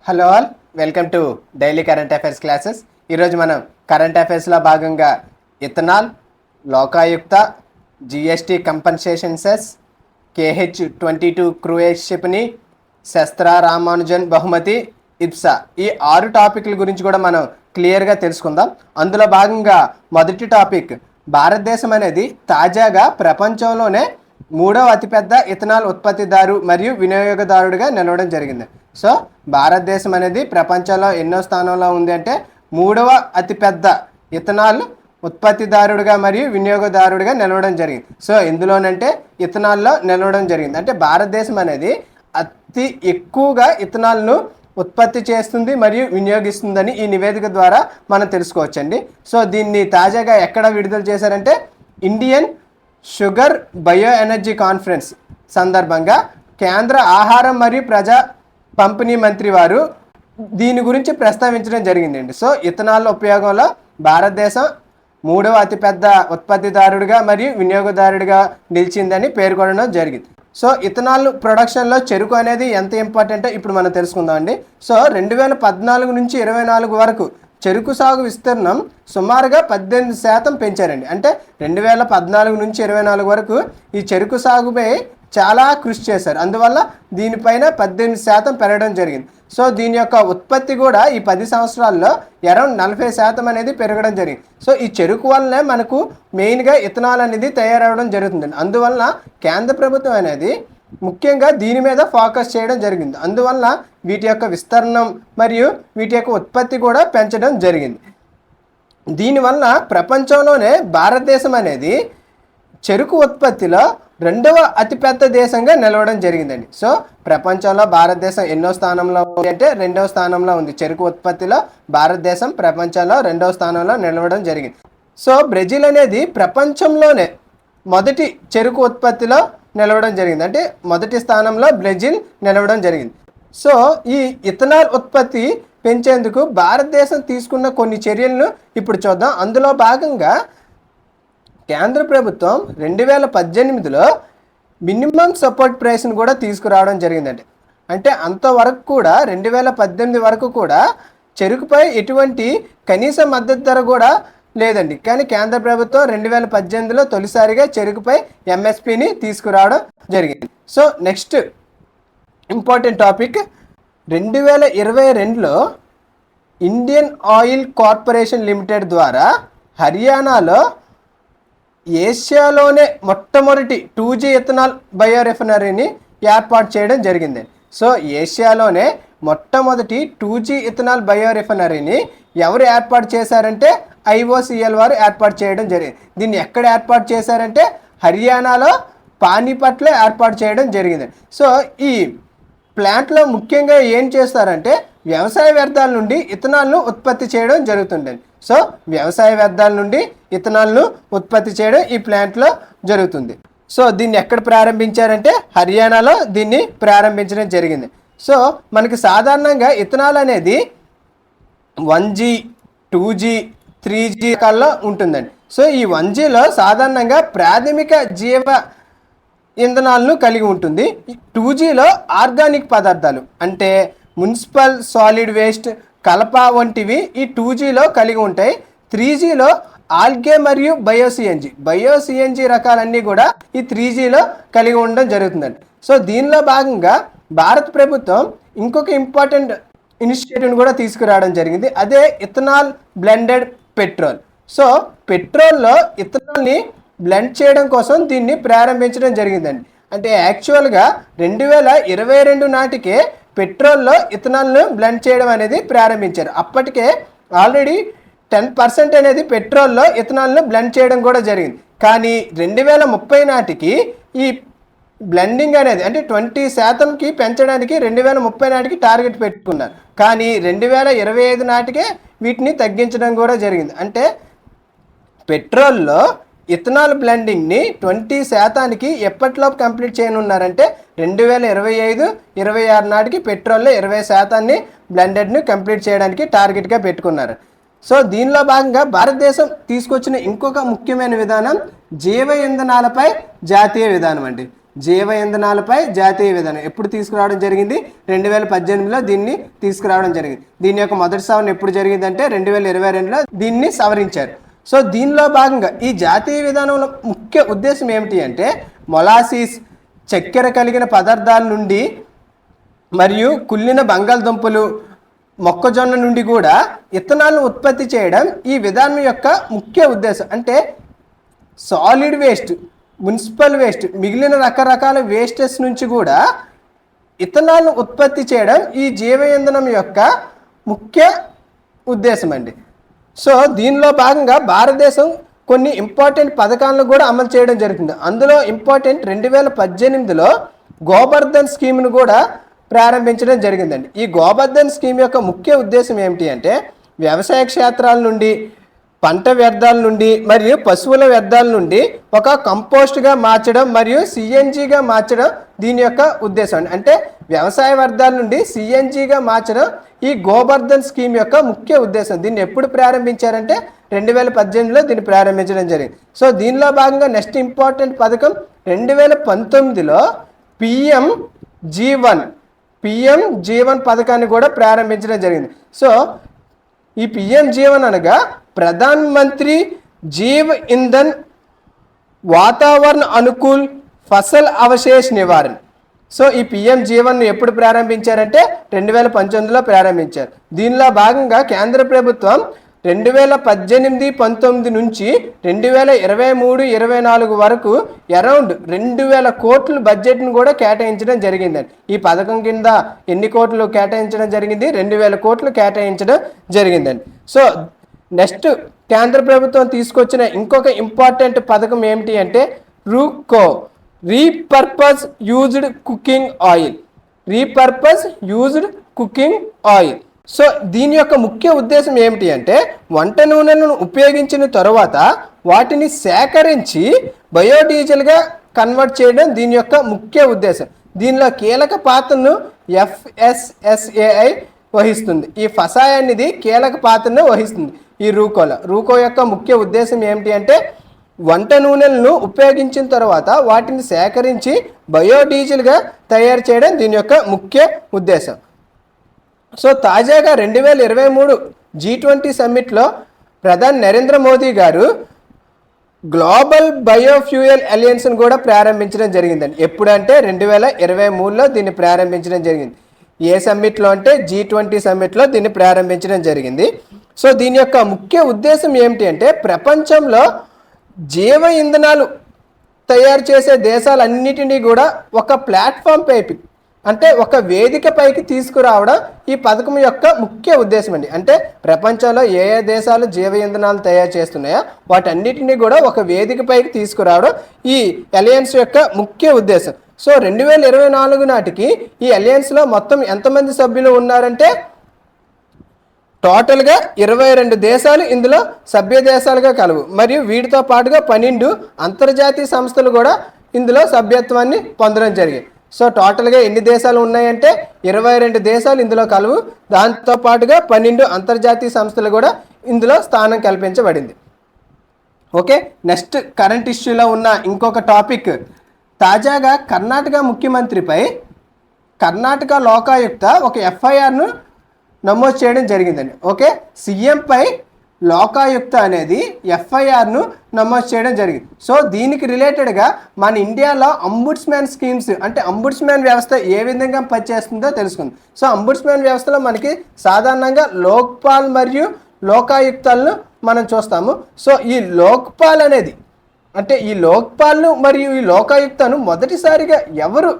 Hello all, welcome to daily current affairs classes. ఈరోజు మనం current అఫైర్స్లో భాగంగా ethanol, Lokayukta, GST compensation cess, KH-22 cruise షిప్ని, శస్త్ర రామానుజన్ బహుమతి, ఇప్సా ఈ 6 టాపిక్ల గురించి కూడా మనం క్లియర్గా తెలుసుకుందాం. అందులో భాగంగా మొదటి టాపిక్, భారతదేశం అనేది తాజాగా ప్రపంచంలోనే 3వ అతిపెద్ద ఇథనాల్ ఉత్పత్తిదారు మరియు వినియోగదారుడిగా నిలవడం జరిగింది. సో భారతదేశం అనేది ప్రపంచంలో ఎన్నో స్థానంలో ఉంది అంటే 3వ అతిపెద్ద ఇథనాల్ ఉత్పత్తిదారుడిగా మరియు వినియోగదారుడిగా నిలవడం జరిగింది. సో ఇందులోనంటే ఇథనాల్లో నిలవడం జరిగింది. అంటే భారతదేశం అనేది అతి ఎక్కువగా ఇథనాల్ను ఉత్పత్తి చేస్తుంది మరియు వినియోగిస్తుందని ఈ నివేదిక ద్వారా మనం తెలుసుకోవచ్చండి. సో దీన్ని తాజాగా ఎక్కడ విడుదల చేశారంటే Indian sugar bio energy conference సందర్భంగా కేంద్ర ఆహారం మరియు ప్రజా పంపిణీ మంత్రి వారు దీని గురించి ప్రస్తావించడం జరిగిందండి. సో ఇథనాల్ ఉపయోగంలో భారతదేశం 3వ అతిపెద్ద ఉత్పత్తిదారుడిగా మరియు వినియోగదారుడిగా నిలిచిందని పేర్కొనడం జరిగింది. సో ఇథనాల్ ప్రొడక్షన్లో చెరుకు అనేది ఎంత ఇంపార్టెంటో ఇప్పుడు మనం తెలుసుకుందాం అండి. సో 2014 నుంచి 24 వరకు చెరుకు సాగు విస్తీర్ణం సుమారుగా 18% పెంచారండి. అంటే 2014 నుంచి 24 వరకు ఈ చెరుకు సాగుపై చాలా కృషి చేశారు. అందువల్ల దీనిపైన 18% పెరగడం జరిగింది. సో దీని యొక్క ఉత్పత్తి కూడా ఈ 10 సంవత్సరాల్లో అరౌండ్ 40% అనేది పెరగడం జరిగింది. సో ఈ చెరుకు వల్లనే మనకు మెయిన్గా ఇథనాల్ అనేది తయారవడం జరుగుతుందండి. అందువల్ల కేంద్ర ప్రభుత్వం అనేది ముఖ్యంగా దీని మీద ఫోకస్ చేయడం జరిగింది. అందువల్ల వీటి యొక్క విస్తరణం మరియు వీటి యొక్క ఉత్పత్తి కూడా పెంచడం జరిగింది. దీనివల్ల ప్రపంచంలోనే భారతదేశం అనేది చెరుకు ఉత్పత్తిలో 2వ అతిపెద్ద దేశంగా నిలవడం జరిగిందండి. సో ప్రపంచంలో భారతదేశం ఎన్నో స్థానంలో ఉంది అంటే 2వ స్థానంలో ఉంది. చెరుకు ఉత్పత్తిలో భారతదేశం ప్రపంచంలో 2వ స్థానంలో నిలవడం జరిగింది. సో బ్రెజిల్ అనేది ప్రపంచంలోనే మొదటి చెరుకు ఉత్పత్తిలో నిలవడం జరిగింది. అంటే మొదటి స్థానంలో బ్రెజిల్ నిలవడం జరిగింది. సో ఈ ఇథనాల్ ఉత్పత్తి పెంచేందుకు భారతదేశం తీసుకున్న కొన్ని చర్యలను ఇప్పుడు చూద్దాం. అందులో భాగంగా కేంద్ర ప్రభుత్వం 2018లో మినిమం సపోర్ట్ ప్రైస్ని కూడా తీసుకురావడం జరిగిందండి. అంటే అంతవరకు కూడా 2018 వరకు కూడా చెరుకుపై ఎటువంటి కనీస మద్దతు ధర కూడా లేదండి. కానీ కేంద్ర ప్రభుత్వం 2018లో తొలిసారిగా చెరుకుపై MSPని తీసుకురావడం జరిగింది. సో నెక్స్ట్ ఇంపార్టెంట్ టాపిక్, 2022లో ఇండియన్ ఆయిల్ కార్పొరేషన్ లిమిటెడ్ ద్వారా హర్యానాలో ఏషియాలోనే మొట్టమొదటి 2G ఇథనాల్ బయో రిఫైనరీని ఏర్పాటు చేయడం జరిగింది. సో ఏషియాలోనే మొట్టమొదటి 2G ఇథనాల్ బయో రిఫైనరీని ఎవరు ఏర్పాటు చేశారంటే IOCL వారు ఏర్పాటు చేయడం జరిగింది. దీన్ని ఎక్కడ ఏర్పాటు చేశారంటే హర్యానాలో పానీపట్లో ఏర్పాటు చేయడం జరిగింది. సో ఈ ప్లాంట్లో ముఖ్యంగా ఏం చేస్తారంటే వ్యవసాయ వ్యర్థాల నుండి ఇథనాల్ను ఉత్పత్తి చేయడం జరుగుతుందండి. సో వ్యవసాయ వ్యర్థాల నుండి ఇథనాల్ను ఉత్పత్తి చేయడం ఈ ప్లాంట్లో జరుగుతుంది. సో దీన్ని ఎక్కడ ప్రారంభించారంటే హర్యానాలో దీన్ని ప్రారంభించడం జరిగింది. సో మనకి సాధారణంగా ఇథనాల్ అనేది 1G, 2G, 3G రకాల్లో ఉంటుందండి. సో ఈ 1Gలో సాధారణంగా ప్రాథమిక జీవ ఇంధనాలను కలిగి ఉంటుంది. 2Gలో ఆర్గానిక్ పదార్థాలు అంటే మున్సిపల్ సాలిడ్ వేస్ట్, కలప వంటివి ఈ 2Gలో కలిగి ఉంటాయి. 3Gలో ఆల్గే మరియు బయో-సిఎన్జి రకాలన్నీ కూడా ఈ 3Gలో కలిగి ఉండడం జరుగుతుందండి. సో దీనిలో భాగంగా భారత ప్రభుత్వం ఇంకొక ఇంపార్టెంట్ ఇనిషియేటివ్ని కూడా తీసుకురావడం జరిగింది. అదే ఇథనాల్ బ్లెండెడ్ పెట్రోల్. సో పెట్రోల్లో ఇథనాల్ని బ్లెండ్ చేయడం కోసం దీన్ని ప్రారంభించడం జరిగిందండి. అంటే యాక్చువల్గా 2022 నాటికే పెట్రోల్లో ఇథనాల్ను బ్లెండ్ చేయడం అనేది ప్రారంభించారు. అప్పటికే ఆల్రెడీ 10% అనేది పెట్రోల్లో ఇథనాల్ను బ్లెండ్ చేయడం కూడా జరిగింది. కానీ 2030 నాటికి ఈ బ్లెండింగ్ అనేది అంటే 20%కి పెంచడానికి 2030 నాటికి టార్గెట్ పెట్టుకున్నారు. కానీ 2025 నాటికే వీటిని తగ్గించడం కూడా జరిగింది. అంటే పెట్రోల్లో ఇథనాల్ బ్లెండింగ్ని 20%కి ఎప్పటిలోపు కంప్లీట్ చేయనున్నారంటే 2025-26 నాటికి పెట్రోల్లో 20%ని బ్లెండెడ్ని కంప్లీట్ చేయడానికి టార్గెట్గా పెట్టుకున్నారు. సో దీనిలో భాగంగా భారతదేశం తీసుకొచ్చిన ఇంకొక ముఖ్యమైన విధానం జీవ ఇంధనాలపై జాతీయ విధానం అండి. జీవ ఇంధనాలపై జాతీయ విధానం ఎప్పుడు తీసుకురావడం జరిగింది? 2018లో దీన్ని తీసుకురావడం జరిగింది. దీని యొక్క మొదటి సవరణ ఎప్పుడు జరిగిందంటే 2022లో దీన్ని సవరించారు. సో దీనిలో భాగంగా ఈ జాతీయ విధానంలో ముఖ్య ఉద్దేశం ఏమిటి అంటే మొలాసిస్, చక్కెర కలిగిన పదార్థాల నుండి మరియు కుళ్ళిన బంగాళదుంపలు, మొక్కజొన్న నుండి కూడా ఇథనాల్ను ఉత్పత్తి చేయడం ఈ విధానం యొక్క ముఖ్య ఉద్దేశం. అంటే సాలిడ్ వేస్ట్, మున్సిపల్ వేస్ట్, మిగిలిన రకరకాల వేస్టెస్ నుంచి కూడా ఇథనాల్ను ఉత్పత్తి చేయడం ఈ జీవ ఇంధనం యొక్క ముఖ్య ఉద్దేశం అండి. సో దీనిలో భాగంగా భారతదేశం కొన్ని ఇంపార్టెంట్ పథకాలను కూడా అమలు చేయడం జరుగుతుంది. అందులో ఇంపార్టెంట్ 2018లో గోబర్ధన్ స్కీమ్ను కూడా ప్రారంభించడం జరిగిందండి. ఈ గోబర్ధన్ స్కీమ్ యొక్క ముఖ్య ఉద్దేశం ఏమిటి అంటే వ్యవసాయ క్షేత్రాల నుండి, పంట వ్యర్థాల నుండి మరియు పశువుల వ్యర్థాల నుండి ఒక కంపోస్ట్గా మార్చడం మరియు సిఎన్జిగా మార్చడం దీని యొక్క ఉద్దేశం. అంటే వ్యవసాయ వ్యర్థాల నుండి సిఎన్జిగా మార్చడం ఈ గోబర్ధన్ స్కీమ్ యొక్క ముఖ్య ఉద్దేశం. దీన్ని ఎప్పుడు ప్రారంభించారంటే 2018లో దీన్ని ప్రారంభించడం జరిగింది. సో దీనిలో భాగంగా నెక్స్ట్ ఇంపార్టెంట్ పథకం 2019లో పిఎం జీవన్ పథకాన్ని కూడా ప్రారంభించడం జరిగింది. సో ఈ పిఎం జీవన్ అనగా ప్రధాన్ మంత్రి జీవ్ ఇంధన్ వాతావరణ అనుకూల్ ఫసల్ అవశేష్ నివారణ. సో ఈ పిఎం జీవన్ను ఎప్పుడు ప్రారంభించారంటే 2019లో ప్రారంభించారు. దీనిలో భాగంగా కేంద్ర ప్రభుత్వం 2018-19 నుంచి 2023-24 వరకు అరౌండ్ 2000 కోట్ల బడ్జెట్ను కూడా కేటాయించడం జరిగిందండి. ఈ పథకం కింద ఎన్ని కోట్లు కేటాయించడం జరిగింది? 2000 కోట్లు కేటాయించడం జరిగిందండి. సో నెక్స్ట్ కేంద్ర ప్రభుత్వం తీసుకొచ్చిన ఇంకొక ఇంపార్టెంట్ పథకం ఏమిటి అంటే రూకో, repurpose used cooking oil. So దీని యొక్క ముఖ్య ఉద్దేశం ఏమిటి అంటే వంట నూనెలను ఉపయోగించిన తర్వాత వాటిని సేకరించి బయోడీజిల్గా కన్వర్ట్ చేయడం దీని యొక్క ముఖ్య ఉద్దేశం. దీనిలో కీలక పాత్రను FSSAI వహిస్తుంది. ఈ ఫసాయ్ అనేది కీలక పాత్రను వహిస్తుంది. ఈ రూకో యొక్క ముఖ్య ఉద్దేశం ఏమిటి అంటే వంట నూనెలను ఉపయోగించిన తర్వాత వాటిని సేకరించి బయోడీజిల్గా తయారు చేయడం దీని యొక్క ముఖ్య ఉద్దేశం. సో తాజాగా 2023 G20 సమ్మిట్లో ప్రధాని నరేంద్ర మోదీ గారు గ్లోబల్ బయోఫ్యూయల్ అలయన్స్ను కూడా ప్రారంభించడం జరిగిందండి. ఎప్పుడంటే 2023లో దీన్ని ప్రారంభించడం జరిగింది. ఏ సమ్మిట్లో అంటే G20 సమ్మిట్లో దీన్ని ప్రారంభించడం జరిగింది. సో దీని యొక్క ముఖ్య ఉద్దేశం ఏమిటి అంటే ప్రపంచంలో జీవ ఇంధనాలు తయారు చేసే దేశాలన్నిటినీ కూడా ఒక ప్లాట్ఫామ్ పైకి, అంటే ఒక వేదిక పైకి తీసుకురావడం ఈ పథకం యొక్క ముఖ్య ఉద్దేశం అండి. అంటే ప్రపంచంలో ఏ ఏ దేశాలు జీవ ఇంధనాలు తయారు చేస్తున్నాయో వాటన్నిటినీ కూడా ఒక వేదిక పైకి తీసుకురావడం ఈ అలయన్స్ యొక్క ముఖ్య ఉద్దేశం. సో 2024 నాటికి ఈ అలయన్స్లో మొత్తం ఎంతమంది సభ్యులు ఉన్నారంటే టోటల్గా 22 దేశాలు ఇందులో సభ్య దేశాలుగా కలవు. మరియు వీటితో పాటుగా 12 అంతర్జాతీయ సంస్థలు కూడా ఇందులో సభ్యత్వాన్ని పొందడం జరిగాయి. సో టోటల్గా ఎన్ని దేశాలు ఉన్నాయంటే 22 దేశాలు ఇందులో కలవు. దాంతో పాటుగా 12 అంతర్జాతీయ సంస్థలు కూడా ఇందులో స్థానం కల్పించబడింది. ఓకే, నెక్స్ట్ కరెంట్ ఇష్యూలో ఉన్న ఇంకొక టాపిక్, తాజాగా కర్ణాటక ముఖ్యమంత్రిపై కర్ణాటక లోకాయుక్త ఒక FIRను నమోదు చేయడం జరిగిందండి. ఓకే, సీఎంపై లోకాయుక్త అనేది FIRను నమోదు చేయడం జరిగింది. సో దీనికి రిలేటెడ్గా మన ఇండియాలో అంబుడ్స్మ్యాన్ స్కీమ్స్, అంటే అంబుడ్స్మ్యాన్ వ్యవస్థ ఏ విధంగా పనిచేస్తుందో తెలుసుకుందాం. సో అంబుడ్స్మ్యాన్ వ్యవస్థలో మనకి సాధారణంగా లోక్పాల్ మరియు లోకాయుక్తాలను మనం చూస్తాము. సో ఈ లోక్పాల్ అనేది, అంటే ఈ లోక్పాల్ను మరియు ఈ లోకాయుక్తను మొదటిసారిగా ఎవరు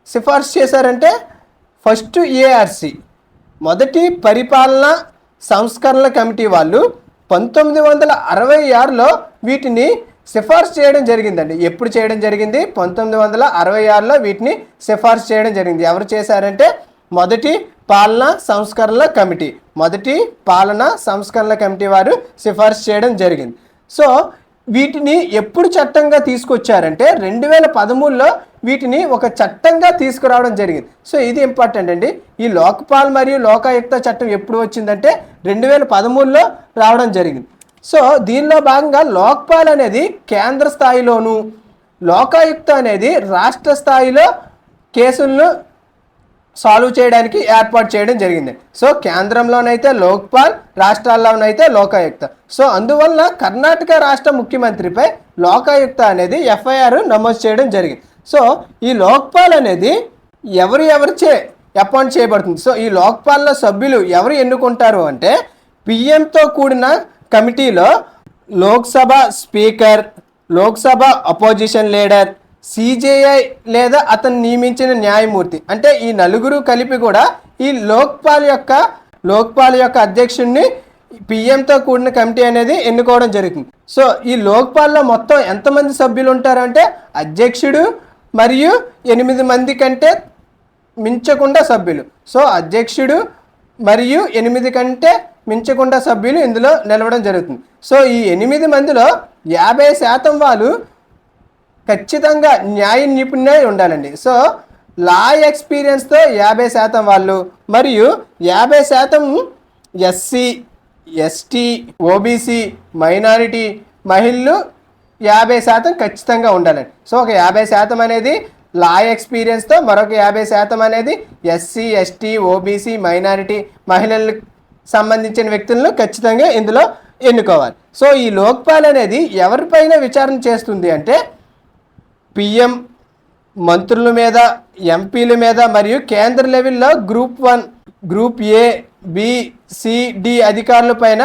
సిఫార్సు చేశారంటే ఫస్ట్ ARC, మొదటి పరిపాలన సంస్కరణల కమిటీ వాళ్ళు 1966లో వీటిని సిఫార్సు చేయడం జరిగిందండి. ఎప్పుడు చేయడం జరిగింది? 1966లో వీటిని సిఫార్సు చేయడం జరిగింది. ఎవరు చేశారంటే మొదటి పాలనా సంస్కరణల కమిటీ వారు సిఫార్సు చేయడం జరిగింది. సో వీటిని ఎప్పుడు చట్టంగా తీసుకొచ్చారంటే 2013లో వీటిని ఒక చట్టంగా తీసుకురావడం జరిగింది. సో ఇది ఇంపార్టెంట్ అండి. ఈ లోక్పాల్ మరియు లోకాయుక్త చట్టం ఎప్పుడు వచ్చిందంటే 2013లో రావడం జరిగింది. సో దీనిలో భాగంగా లోక్పాల్ అనేది కేంద్ర స్థాయిలోను లోకాయుక్త అనేది రాష్ట్ర స్థాయిలో కేసులను సాల్వ్ చేయడానికి ఏర్పాటు చేయడం జరిగింది. సో కేంద్రంలోనైతే లోక్పాల్, రాష్ట్రాల్లోనైతే లోకాయుక్త. సో అందువల్ల కర్ణాటక రాష్ట్ర ముఖ్యమంత్రిపై లోకాయుక్త అనేది ఎఫ్ఐఆర్ నమోదు చేయడం జరిగింది. సో ఈ లోక్పాల్ అనేది ఎవరిచే అపాయింట్ చేయబడుతుంది. సో ఈ లోక్పాల్లో సభ్యులు ఎవరు ఎన్నుకుంటారు అంటే పిఎంతో కూడిన కమిటీలో Lok Sabha speaker, Lok Sabha opposition leader, CJI లేదా అతను నియమించిన న్యాయమూర్తి, అంటే ఈ నలుగురు కలిపి కూడా ఈ లోక్పాల్ యొక్క అధ్యక్షుడిని పిఎంతో కూడిన కమిటీ అనేది ఎన్నుకోవడం జరుగుతుంది. సో ఈ లోక్పాల్లో మొత్తం ఎంతమంది సభ్యులు ఉంటారంటే అధ్యక్షుడు మరియు 8 మంది కంటే మించకుండా సభ్యులు. సో అధ్యక్షుడు మరియు 8 కంటే మించకుండా సభ్యులు ఇందులో నిలవడం జరుగుతుంది. సో ఈ 8 మందిలో 50% వాళ్ళు ఖచ్చితంగా న్యాయ నిపుణులై ఉండాలండి. సో లా ఎక్స్పీరియన్స్తో 50% వాళ్ళు మరియు 50% ఎస్సీ, ఎస్టీ, ఓబీసీ, మైనారిటీ మహిళలు 50% ఖచ్చితంగా ఉండాలండి. సో ఒక 50% అనేది లా ఎక్స్పీరియన్స్తో, మరొక 50% అనేది ఎస్సీ, ఎస్టీ, ఓబీసీ, మైనారిటీ మహిళలకు సంబంధించిన వ్యక్తులను ఖచ్చితంగా ఇందులో ఎన్నుకోవాలి. సో ఈ లోక్పాల్ అనేది ఎవరిపైన విచారణ చేస్తుంది అంటే పిఎం, మంత్రుల మీద, ఎంపీల మీద మరియు కేంద్ర లెవెల్లో group 1, group A, B, C, D అధికారుల పైన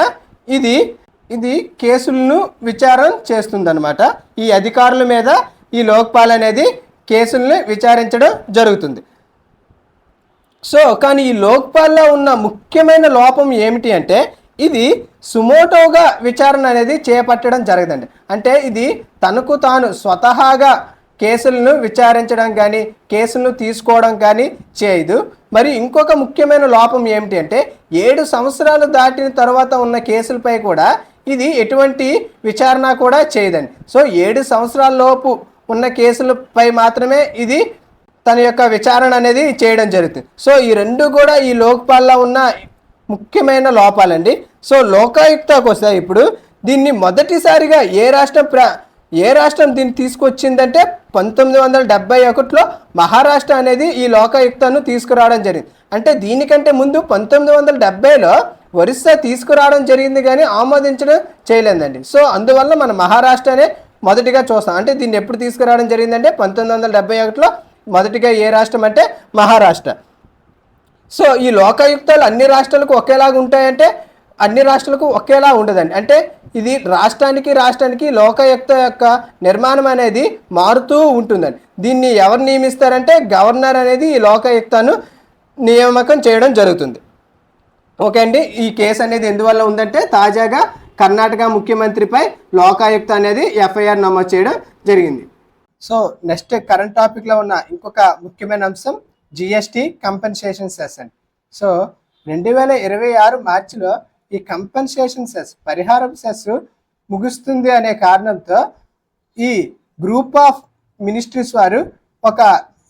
ఇది కేసులను విచారణ చేస్తుందన్నమాట. ఈ అధికారుల మీద ఈ లోక్పాల్ అనేది కేసుల్ని విచారించడం జరుగుతుంది. సో కానీ ఈ లోక్పాల్లో ఉన్న ముఖ్యమైన లోపం ఏమిటి అంటే ఇది సుమోటోగా విచారణ అనేది చేపట్టడం జరగదండి. అంటే ఇది తనకు తాను స్వతహాగా కేసులను విచారించడం కానీ కేసులను తీసుకోవడం కానీ చేయదు. మరి ఇంకొక ముఖ్యమైన లోపం ఏమిటి అంటే 7 సంవత్సరాలు దాటిన తర్వాత ఉన్న కేసులపై కూడా ఇది ఎటువంటి విచారణ కూడా చేయదండి. సో 7 సంవత్సరాల లోపు ఉన్న కేసులపై మాత్రమే ఇది తన యొక్క విచారణ అనేది చేయడం జరుగుతుంది. సో ఈ రెండు కూడా ఈ లోక్పాల్లో ఉన్న ముఖ్యమైన లోపాలండి. సో లోకాయుక్తకు వస్తే ఇప్పుడు దీన్ని మొదటిసారిగా ఏ రాష్ట్రం దీన్ని తీసుకొచ్చిందంటే 1971లో మహారాష్ట్ర అనేది ఈ లోకాయుక్తను తీసుకురావడం జరిగింది. అంటే దీనికంటే ముందు 1970లో ఒరిస్సా తీసుకురావడం జరిగింది కానీ ఆమోదించడం చేయలేదండి. సో అందువల్ల మన మహారాష్ట్రనే మొదటిగా చూస్తాం. అంటే దీన్ని ఎప్పుడు తీసుకురావడం జరిగిందంటే 1971లో మొదటిగా ఏ రాష్ట్రం అంటే మహారాష్ట్ర. సో ఈ లోకాయుక్తాలు అన్ని రాష్ట్రాలకు ఒకేలాగా ఉంటాయంటే అన్ని రాష్ట్రాలకు ఒకేలా ఉండదండి. అంటే ఇది రాష్ట్రానికి లోకాయుక్త యొక్క నిర్మాణం అనేది మారుతూ ఉంటుందండి. దీన్ని ఎవరు నియమిస్తారంటే గవర్నర్ అనేది ఈ లోకాయుక్తను నియామకం చేయడం జరుగుతుంది. ఓకే అండి, ఈ కేసు అనేది ఎందువల్ల ఉందంటే తాజాగా కర్ణాటక ముఖ్యమంత్రిపై లోకాయుక్త అనేది ఎఫ్ఐఆర్ నమోదు చేయడం జరిగింది. సో నెక్స్ట్ కరెంట్ టాపిక్లో ఉన్న ఇంకొక ముఖ్యమైన అంశం జిఎస్టీ కంపెన్సేషన్ సెస్ అండి. సో 2026 మార్చిలో ఈ కంపెన్సేషన్ సెస్, పరిహారపు సెస్ ముగుస్తుంది అనే కారణంతో ఈ గ్రూప్ ఆఫ్ మినిస్ట్రీస్ వారు ఒక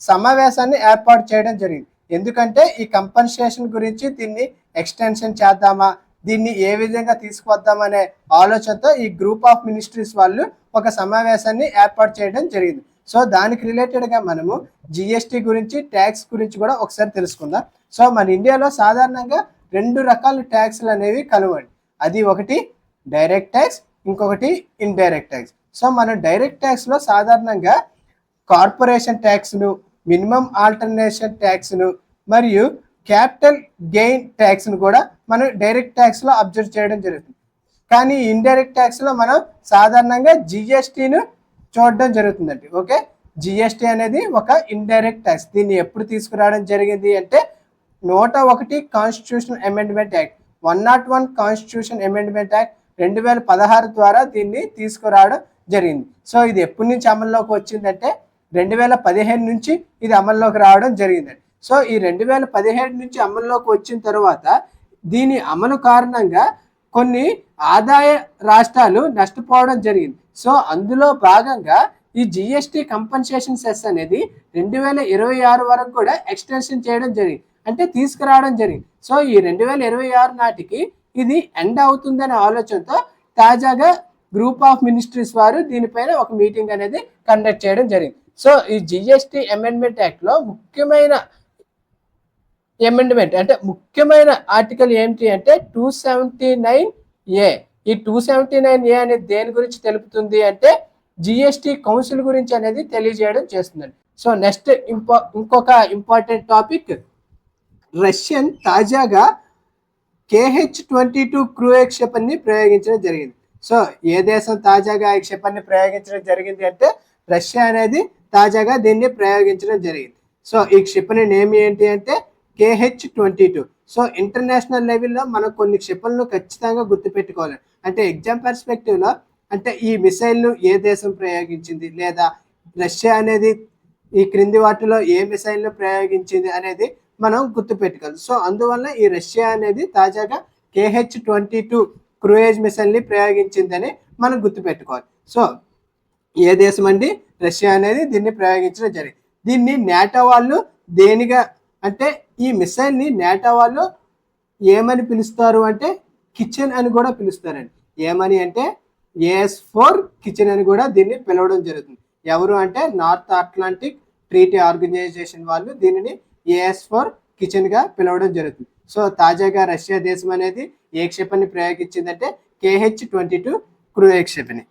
సమావేశాన్ని ఏర్పాటు చేయడం జరిగింది. ఎందుకంటే ఈ కంపెన్సేషన్ గురించి దీన్ని ఎక్స్టెన్షన్ చేద్దామా, దీన్ని ఏ విధంగా తీసుకువద్దామనే ఆలోచనతో ఈ గ్రూప్ ఆఫ్ మినిస్ట్రీస్ వాళ్ళు ఒక సమావేశాన్ని ఏర్పాటు చేయడం జరిగింది. సో దానికి రిలేటెడ్గా మనము జిఎస్టీ గురించి, ట్యాక్స్ గురించి కూడా ఒకసారి తెలుసుకుందాం. సో మన ఇండియాలో సాధారణంగా 2 రకాల ట్యాక్స్లు అనేవి కలవండి. అది ఒకటి డైరెక్ట్ ట్యాక్స్, ఇంకొకటి ఇండైరెక్ట్ ట్యాక్స్. సో మనం డైరెక్ట్ ట్యాక్స్లో సాధారణంగా కార్పొరేషన్ ట్యాక్స్ను, మినిమం ఆల్టర్నేషన్ ట్యాక్స్ను మరియు క్యాపిటల్ గెయిన్ ట్యాక్స్ను కూడా మనం డైరెక్ట్ ట్యాక్స్లో అబ్జర్వ్ చేయడం జరుగుతుంది. కానీ ఇండైరెక్ట్ ట్యాక్స్లో మనం సాధారణంగా జిఎస్టీను చూడడం జరుగుతుందండి. ఓకే, జిఎస్టీ అనేది ఒక ఇండైరెక్ట్ ట్యాక్స్. దీన్ని ఎప్పుడు తీసుకురావడం జరిగింది అంటే 101 constitution amendment act, 101 constitution amendment act 2016 ద్వారా దీన్ని తీసుకురావడం జరిగింది. సో ఇది ఎప్పటి నుంచి అమల్లోకి వచ్చిందంటే 2015 నుంచి ఇది అమల్లోకి రావడం జరిగిందండి. సో ఈ 2017 నుంచి అమల్లోకి వచ్చిన తర్వాత దీని అమలు కారణంగా కొన్ని ఆదాయ రాష్ట్రాలు నష్టపోవడం జరిగింది. సో అందులో భాగంగా ఈ జిఎస్టీ కంపెన్సేషన్ సెస్ అనేది 2026 వరకు కూడా ఎక్స్టెన్షన్ చేయడం జరిగింది, అంటే తీసుకురావడం జరిగింది. సో ఈ 2026 నాటికి ఇది ఎండ్ అవుతుందనే ఆలోచనతో తాజాగా గ్రూప్ ఆఫ్ మినిస్ట్రీస్ వారు దీనిపైన ఒక మీటింగ్ అనేది కండక్ట్ చేయడం జరిగింది. సో ఈ జిఎస్టి అమెండ్మెంట్ యాక్ట్లో ముఖ్యమైన అమెండ్మెంట్ అంటే ముఖ్యమైన ఆర్టికల్ ఏంటి అంటే 279A. ఈ 279A అనేది దేని గురించి తెలుపుతుంది అంటే జిఎస్టి కౌన్సిల్ గురించి అనేది తెలియజేయడం చేస్తుందండి. సో నెక్స్ట్ ఇంకొక ఇంపార్టెంట్ టాపిక్, రష్యన్ తాజాగా KH-22 క్రూయిజ్ క్షిపణిని ప్రయోగించడం జరిగింది. సో ఏ దేశం తాజాగా ఈ క్షిపణిని ప్రయోగించడం జరిగింది అంటే రష్యా అనేది తాజాగా దీన్ని ప్రయోగించడం జరిగింది. సో ఈ క్షిపణి నేమ్ ఏంటి అంటే KH-22. సో ఇంటర్నేషనల్ లెవెల్లో మనం కొన్ని క్షిపణులను ఖచ్చితంగా గుర్తుపెట్టుకోవాలి. అంటే ఎగ్జామ్ పర్స్పెక్టివ్లో అంటే ఈ మిసైల్ను ఏ దేశం ప్రయోగించింది లేదా రష్యా అనేది ఈ క్రింది వాటిలో ఏ మిసైల్ను ప్రయోగించింది అనేది మనం గుర్తుపెట్టుకోవాలి. సో అందువల్ల ఈ రష్యా అనేది తాజాగా KH-22 క్రూయిజ్ మిసైల్ని ప్రయోగించిందని మనం గుర్తుపెట్టుకోవాలి. సో ఏ దేశం అండి? రష్యా అనేది దీన్ని ప్రయోగించడం జరిగింది. దీన్ని నేటో వాళ్ళు దేనిగా అంటే ఈ మిసైల్ని నేటో వాళ్ళు ఏమని పిలుస్తారు అంటే కిచెన్ అని కూడా పిలుస్తారండి. ఏమని అంటే AS4 కిచెన్ అని కూడా దీన్ని పిలవడం జరుగుతుంది. ఎవరు అంటే నార్త్ అట్లాంటిక్ ట్రీటీ ఆర్గనైజేషన్ వాళ్ళు దీనిని AS4 కిచెన్గా పిలవడం జరుగుతుంది. సో తాజాగా రష్యా దేశం అనేది ఏ క్షిపణిని ప్రయోగించిందంటే KH-22 క్రూయిజ్ క్షిపణి.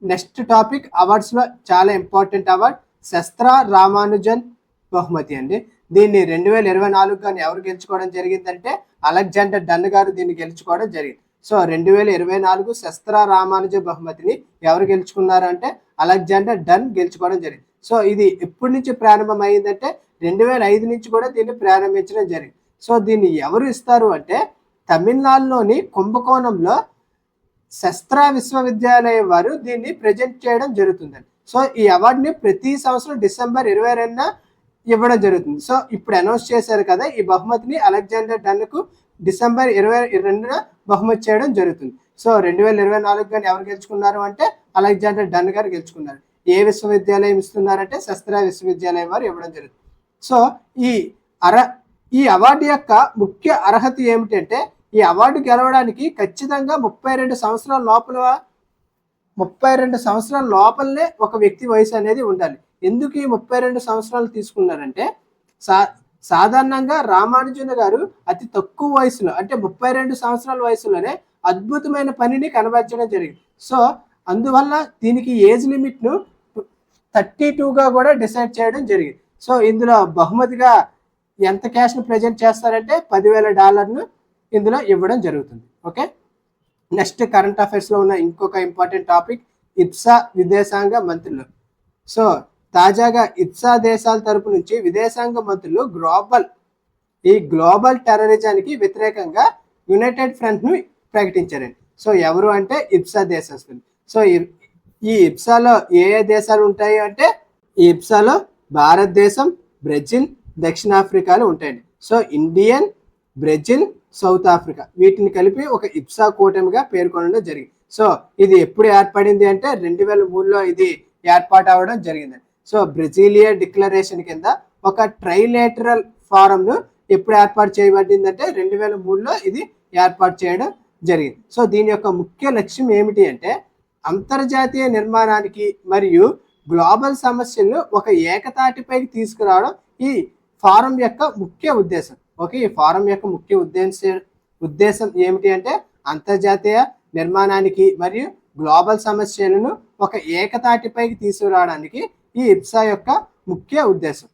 నెక్స్ట్ టాపిక్ అవార్డ్స్లో చాలా ఇంపార్టెంట్ అవార్డ్ శస్త్ర రామానుజన్ బహుమతి అండి. దీన్ని 2024 గాను ఎవరు గెలుచుకోవడం జరిగిందంటే అలెగ్జాండర్ డన్ గారు దీన్ని గెలుచుకోవడం జరిగింది. సో 2024 శస్త్ర రామానుజ బహుమతిని ఎవరు గెలుచుకున్నారు అంటే అలెగ్జాండర్ డన్ గెలుచుకోవడం జరిగింది. సో ఇది ఎప్పటి నుంచి ప్రారంభం అయ్యిందంటే 2005 నుంచి కూడా దీన్ని ప్రారంభించడం జరిగింది. సో దీన్ని ఎవరు ఇస్తారు అంటే తమిళనాడులోని కుంభకోణంలో శస్త్ర విశ్వవిద్యాలయం వారు దీన్ని ప్రజెంట్ చేయడం జరుగుతుందండి. సో ఈ అవార్డుని ప్రతి సంవత్సరం డిసెంబర్ 22న ఇవ్వడం జరుగుతుంది. సో ఇప్పుడు అనౌన్స్ చేశారు కదా, ఈ బహుమతిని అలెగ్జాండర్ డన్కు డిసెంబర్ 22న బహుమతి చేయడం జరుగుతుంది. సో 2024 గాని ఎవరు గెలుచుకున్నారు అంటే అలెగ్జాండర్ డన్ గారు గెలుచుకున్నారు. ఏ విశ్వవిద్యాలయం ఇస్తున్నారంటే శస్త్ర విశ్వవిద్యాలయం వారు ఇవ్వడం జరుగుతుంది. సో ఈ అవార్డు యొక్క ముఖ్య అర్హత ఏమిటంటే ఈ అవార్డు గెలవడానికి ఖచ్చితంగా 32 సంవత్సరాల లోపలనే ఒక వ్యక్తి వయసు అనేది ఉండాలి. ఎందుకు ఈ 32 సంవత్సరాలు తీసుకున్నారంటే సాధారణంగా రామానుజన్ గారు అతి తక్కువ వయసులో అంటే 32 సంవత్సరాల వయసులోనే అద్భుతమైన పనిని కనబరచడం జరిగింది. సో అందువల్ల దీనికి ఏజ్ లిమిట్ను 32గా కూడా డిసైడ్ చేయడం జరిగింది. సో ఇందులో బహుమతిగా ఎంత క్యాష్ను ప్రజెంట్ చేస్తారంటే $10,000 ఇందులో ఇవ్వడం జరుగుతుంది. ఓకే, నెక్స్ట్ కరెంట్ అఫైర్స్లో ఉన్న ఇంకొక ఇంపార్టెంట్ టాపిక్ ఇబ్సా విదేశాంగ మంత్రులు. సో తాజాగా ఇబ్సా దేశాల తరపు నుంచి విదేశాంగ మంత్రులు గ్లోబల్ టెర్రరిజానికి వ్యతిరేకంగా యునైటెడ్ ఫ్రంట్ను ప్రకటించారండి. సో ఎవరు అంటే ఇబ్సా దేశస్తులు. సో ఈ ఇబ్సాలో ఏ దేశాలు ఉంటాయి అంటే ఈ ఇబ్సాలో భారతదేశం, బ్రెజిల్, దక్షిణాఫ్రికాలు ఉంటాయండి. So Indian, Brazil, south Africa వీటిని కలిపి ఒక ఇబ్సా కూటమిగా పేర్కొనడం జరిగింది. సో ఇది ఎప్పుడు ఏర్పడింది అంటే 2003లో ఇది ఏర్పాటు అవ్వడం జరిగింది. సో బ్రెజిలియా డిక్లరేషన్ కింద ఒక ట్రైలేటరల్ ఫారంను ఎప్పుడు ఏర్పాటు చేయబడింది అంటే 2003లో ఇది ఏర్పాటు చేయడం జరిగింది. సో దీని యొక్క ముఖ్య లక్ష్యం ఏమిటి అంటే అంతర్జాతీయ నిర్మాణానికి మరియు గ్లోబల్ సమస్యలను ఒక ఏకతాటిపైకి తీసుకురావడం ఈ ఫారం యొక్క ముఖ్య ఉద్దేశం. ఓకే, ఈ ఫారం యొక్క ముఖ్య ఉద్దేశం ఏమిటి అంటే అంతర్జాతీయ నిర్మాణానికి మరియు గ్లోబల్ సమస్యలను ఒక ఏకతాటిపైకి తీసుకురావడానికి ఈ ఇబ్సా యొక్క ముఖ్య ఉద్దేశం.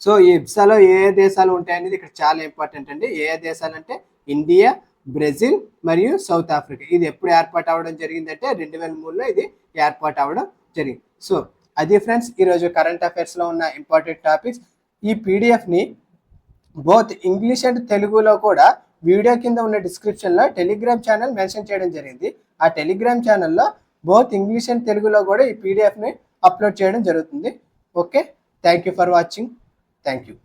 సో ఈ ఇబ్సాలో ఏ దేశాలు ఉంటాయనేది ఇక్కడ చాలా ఇంపార్టెంట్ అండి. ఏ దేశాలు అంటే ఇండియా, బ్రెజిల్ మరియు సౌత్ ఆఫ్రికా. ఇది ఎప్పుడు ఏర్పాటు అవ్వడం జరిగిందంటే 2003లో ఇది ఏర్పాటు అవ్వడం జరిగింది. సో అది ఫ్రెండ్స్ ఈరోజు కరెంట్ అఫైర్స్లో ఉన్న ఇంపార్టెంట్ టాపిక్స్. ఈ పీడిఎఫ్ని బోత్ ఇంగ్లీష్ అండ్ తెలుగులో కూడా వీడియో కింద ఉన్న డిస్క్రిప్షన్లో టెలిగ్రామ్ ఛానల్ మెన్షన్ చేయడం జరిగింది. ఆ టెలిగ్రామ్ ఛానల్లో బోత్ ఇంగ్లీష్ అండ్ తెలుగులో కూడా ఈ పీడిఎఫ్ని అప్లోడ్ చేయడం జరుగుతుంది. Okay, thank you for watching. Thank you.